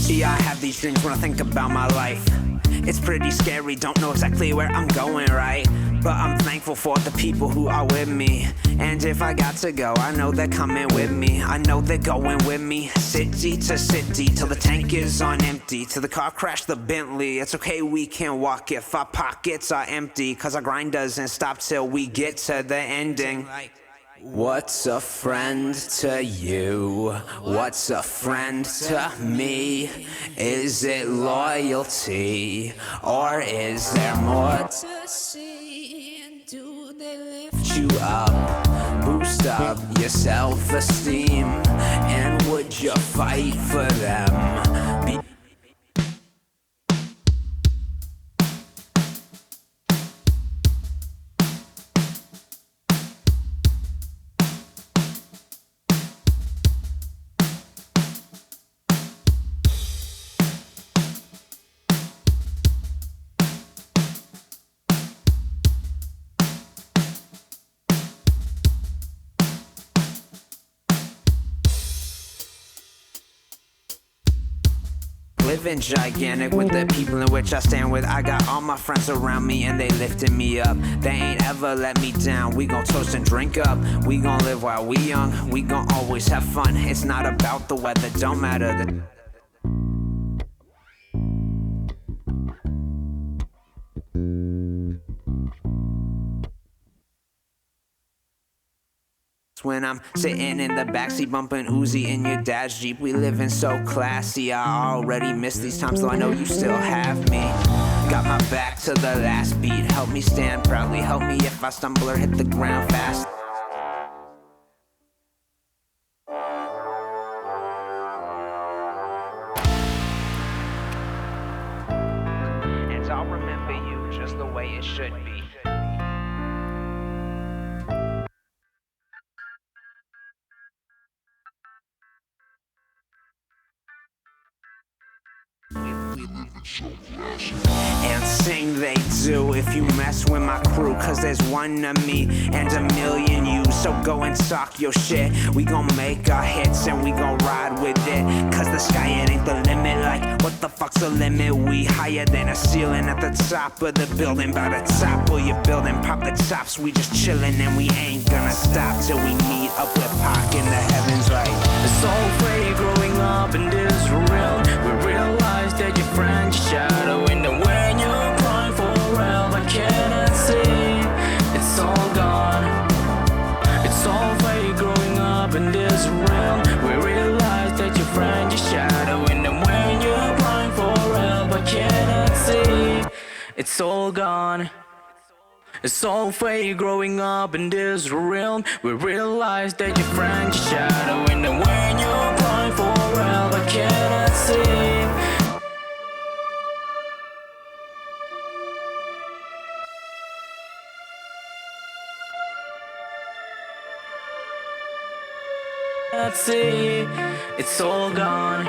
Yeah, I have these dreams when I think about my life. It's pretty scary, don't know exactly where I'm going, right? But I'm thankful for the people who are with me. And if I got to go, I know they're coming with me. I know they're going with me, city to city, till the tank is on empty, till the car crash the Bentley. It's okay, we can walk if our pockets are empty, cause our grind doesn't stop till we get to the ending. What's a friend to you? What's a friend to me? Is it loyalty? Or is there more to see? And do they lift you up? Boost up your self-esteem? And would you fight for them? Living gigantic with the people in which I stand with. I got all my friends around me and they lifting me up. They ain't ever let me down. We gon' toast and drink up. We gon' live while we young. We gon' always have fun. It's not about the weather, don't matter when I'm sitting in the backseat bumping Uzi in your dad's Jeep. We living so classy. I already miss these times, though I know you still have me. Got my back to the last beat. Help me stand proudly. Help me if I stumble or hit the ground fast. And I'll remember you just the way it should be. And sing they do if you mess with my crew, cause there's one of me and a million you. So go and talk your shit. We gon' make our hits and we gon' ride with it, cause the sky it ain't the limit. Like what the fuck's the limit? We higher than a ceiling at the top of the building. By the top of your building, pop the tops. We just chillin' and we ain't gonna stop till we meet up with Pac in the heavens. Like it's so free growing up in this realm. We realize that your friend's shadow, and then when you're crying for help, I cannot see. It's all gone. It's all fake growing up in this realm. We realize that your friend's your shadow, and then when you're crying for help, I cannot see. It's all gone. It's all fake growing up in this realm. We realize that your friend's your shadow, and then when you're crying for help, I cannot see. See, it's all gone.